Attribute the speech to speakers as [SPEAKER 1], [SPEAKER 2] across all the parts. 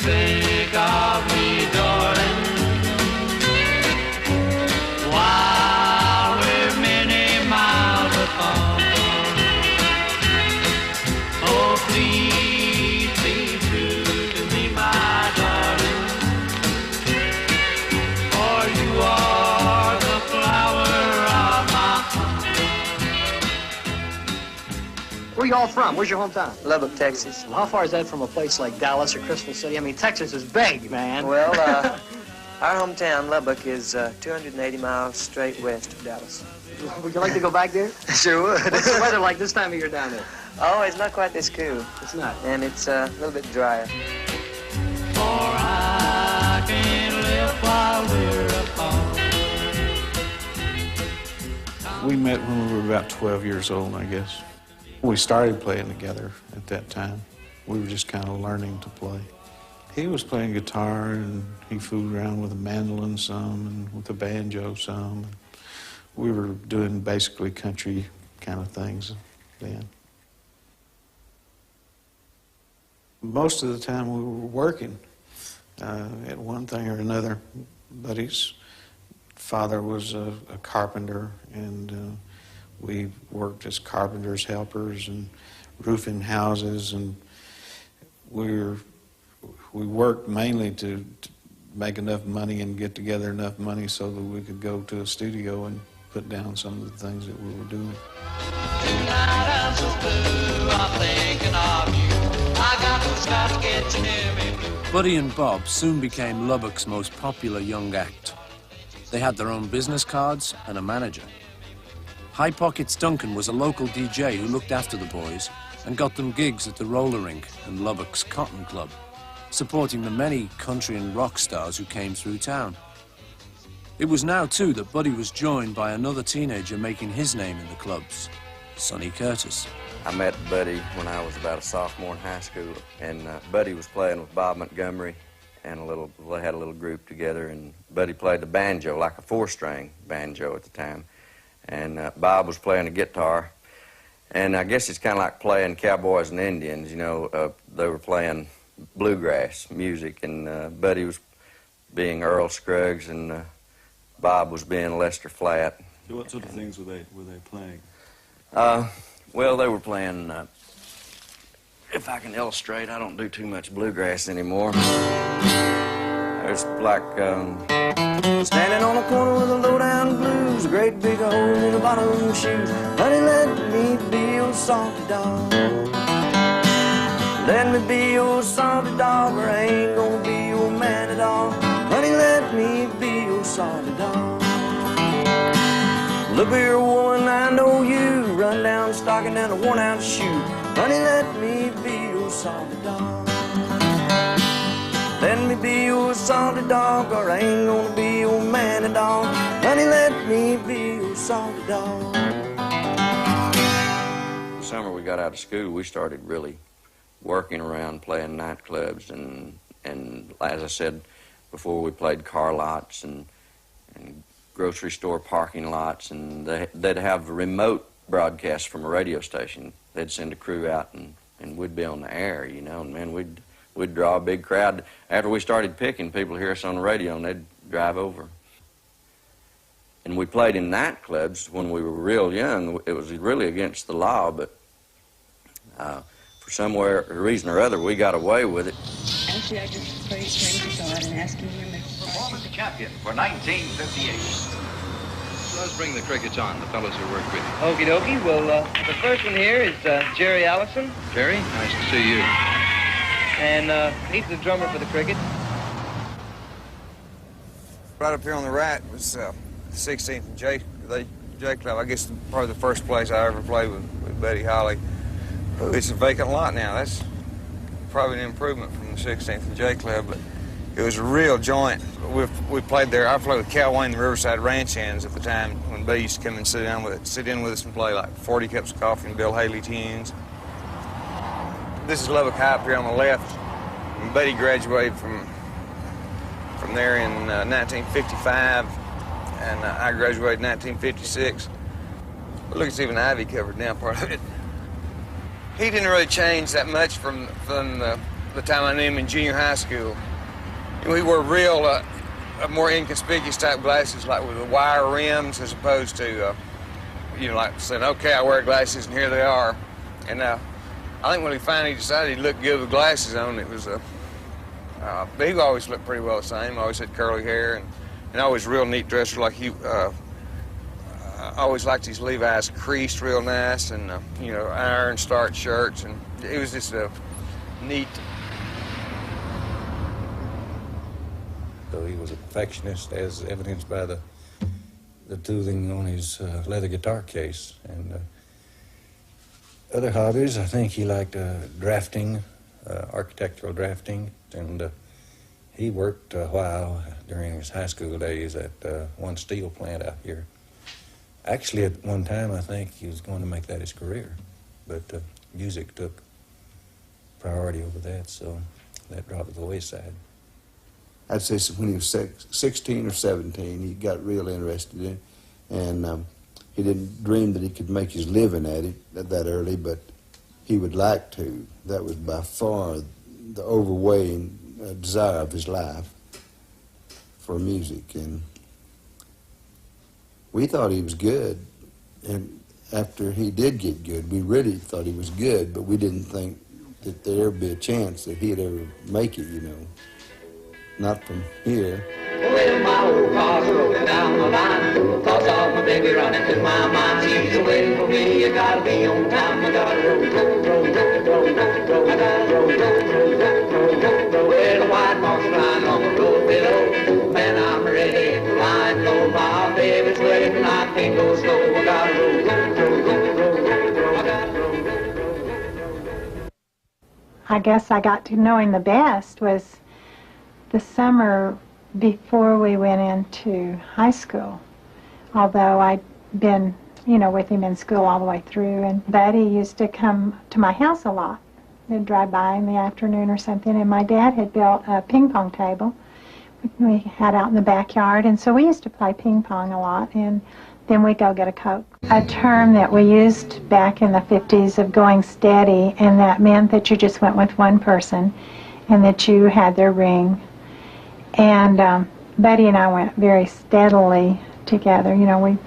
[SPEAKER 1] think of me, darling, while we're many miles apart. Oh, please be true to me, my darling, for you are the flower of my heart.
[SPEAKER 2] Where you all from? Where's your hometown?
[SPEAKER 3] Lubbock, Texas.
[SPEAKER 2] Well, how far is that from a place like Dallas or Crystal City? I mean, Texas is big, man.
[SPEAKER 3] Well, our hometown, Lubbock, is 280 miles straight west of Dallas.
[SPEAKER 2] Would you like to go back there?
[SPEAKER 3] Sure would.
[SPEAKER 2] What's the weather like this time of year down there?
[SPEAKER 3] Oh, it's not quite this cool.
[SPEAKER 2] It's not.
[SPEAKER 3] And it's a little bit drier.
[SPEAKER 1] For I can't live while we're apart.
[SPEAKER 4] We met when we were about 12 years old, I guess. We started playing together at that time. We were just kind of learning to play. He was playing guitar, and he fooled around with a mandolin some and with a banjo some. We were doing basically country kind of things then. Most of the time we were working at one thing or another. Buddy's father was a carpenter, and we worked as carpenters, helpers, and roofing houses, and we worked mainly to make enough money and get together enough money so that we could go to a studio and put down some of the things that we were doing.
[SPEAKER 1] Tonight I'm so blue, I'm thinking of you. I got to stop to get to near me blue.
[SPEAKER 5] Buddy and Bob soon became Lubbock's most popular young act. They had their own business cards and a manager. High Pockets Duncan was a local DJ who looked after the boys and got them gigs at the roller rink and Lubbock's Cotton Club, supporting the many country and rock stars who came through town. It was now, too, that Buddy was joined by another teenager making his name in the clubs, Sonny Curtis.
[SPEAKER 6] I met Buddy when I was about a sophomore in high school, and Buddy was playing with Bob Montgomery, and they had a little group together, and Buddy played the banjo, like a four-string banjo at the time, and Bob was playing the guitar, and I guess it's kind of like playing cowboys and Indians, you know. They were playing bluegrass music, and Buddy was being Earl Scruggs, and Bob was being Lester Flatt.
[SPEAKER 7] So what sort of things were they playing?
[SPEAKER 6] Well, they were playing, if I can illustrate, I don't do too much bluegrass anymore. There's like, standing on a corner with a low-down blues, a great big hole in the bottom of the shoes. Honey, let me be your salty dog. Let me be your salty dog, or I ain't gonna be your man at all. Honey, let me be your salty dog. Look here, woman, I know you. Run down the stocking and a worn-out shoe. Honey, let me be your salty dog. Let me be your salty dog, or I ain't gonna be your man at all. Honey, let me be your salty dog. The summer we got out of school, we started really working around playing nightclubs, and as I said before, we played car lots and grocery store parking lots, and they'd have remote broadcasts from a radio station. They'd send a crew out, and we'd be on the air, you know, and man, we'd draw a big crowd. After we started picking, people hear us on the radio, and they'd drive over. And we played in nightclubs when we were real young. It was really against the law, but for some reason or other, we got away with it.
[SPEAKER 8] Actually, I just played Strangers on and asked him to
[SPEAKER 9] Performance champion for 1958. Let's bring the crickets on, the fellows who work with you.
[SPEAKER 10] Okie dokie. Well, the first one here is Jerry Allison.
[SPEAKER 9] Jerry, nice to see you.
[SPEAKER 10] And he's the drummer for the Crickets.
[SPEAKER 11] Right up here on the right was the 16th and J Club. I guess probably the first place I ever played with Buddy Holly. It's a vacant lot now. That's probably an improvement from the 16th and J Club, but it was a real joint. We played there. I played with Cal Wayne, the Riverside Ranch hands at the time when Buddy used to come and sit in with us and play like 40 Cups of Coffee and Bill Haley tunes. This is Lubbock High up here on the left. And Buddy graduated from there in 1955, and I graduated in 1956. But look, it's even ivy covered now, part of it. He didn't really change that much from the the time I knew him in junior high school. And we wore real, more inconspicuous type glasses, like with the wire rims, as opposed to, you know, like saying, okay, I wear glasses and here they are. And I think when he finally decided he looked good with glasses on, it was but he always looked pretty well the same. Always had curly hair and always real neat dresser. Like he, I always liked his Levi's creased real nice and, you know, iron starched shirts. And it was just a neat.
[SPEAKER 12] So he was a perfectionist, as evidenced by the tooling on his leather guitar case. And other hobbies, I think he liked drafting, architectural drafting, and he worked a while during his high school days at one steel plant out here. Actually, at one time, I think he was going to make that his career, but music took priority over that, so that dropped to the wayside.
[SPEAKER 13] I'd say when he was 16 or 17, he got real interested in it, and he didn't dream that he could make his living at it that early, but he would like to. That was by far the overweighing desire of his life for music, and we thought he was good, and after he did get good, we really thought he was good, but we didn't think that there'd ever be a chance that he'd ever make it, you know. Not from here.
[SPEAKER 1] Well, my old car's rolling down the line. Thoughts of my baby running through my mind. She's waiting for me. You gotta be on time. I gotta roll, roll, roll, roll, roll, roll. I gotta roll, roll, roll, roll, roll, roll. Well, the white moth's flying on the road below. Man, I'm ready to line low. My baby's waiting. I can't go slow. I gotta roll, roll, roll, roll, roll, roll. I gotta roll, roll, roll, roll, roll.
[SPEAKER 14] I guess I got to know him the best was the summer before we went into high school, although I'd been, you know, with him in school all the way through. And Buddy used to come to my house a lot. They'd drive by in the afternoon or something, and my dad had built a ping pong table we had out in the backyard, and so we used to play ping pong a lot, and then we'd go get a Coke. A term that we used back in the 50s of going steady, and that meant that you just went with one person and that you had their ring. And Buddy and I went very steadily together. You know, we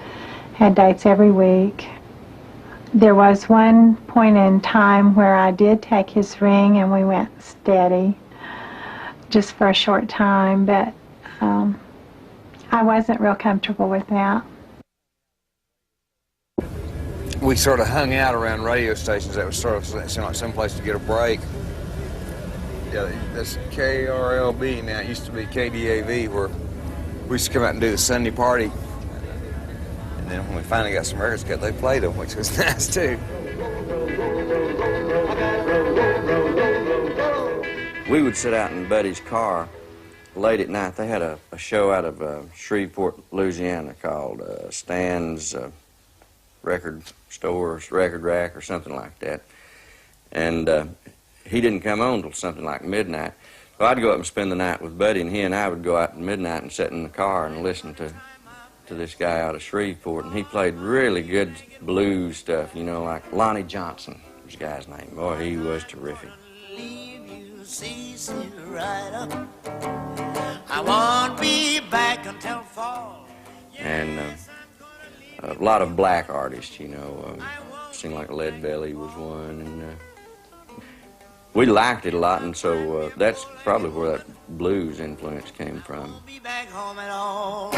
[SPEAKER 14] had dates every week. There was one point in time where I did take his ring and we went steady just for a short time, but I wasn't real comfortable with that.
[SPEAKER 11] We sort of hung out around radio stations that was sort of seemed like some place to get a break. Yeah, that's KRLB now. It used to be KDAV, where we used to come out and do the Sunday party. And then when we finally got some records cut, they played them, which was nice too.
[SPEAKER 6] We would sit out in Buddy's car late at night. They had a show out of Shreveport, Louisiana called Stan's Record Stores, Record Rack, or something like that. And he didn't come on till something like midnight. So I'd go up and spend the night with Buddy, and he and I would go out at midnight and sit in the car and listen to this guy out of Shreveport. And he played really good blues stuff, you know, like Lonnie Johnson was the guy's name. Boy, he was terrific.
[SPEAKER 1] I won't be back until fall.
[SPEAKER 6] And a lot of black artists, you know, seemed like Lead Belly was one, and we liked it a lot, and so that's probably where that blues influence came from.
[SPEAKER 1] Be back home at all.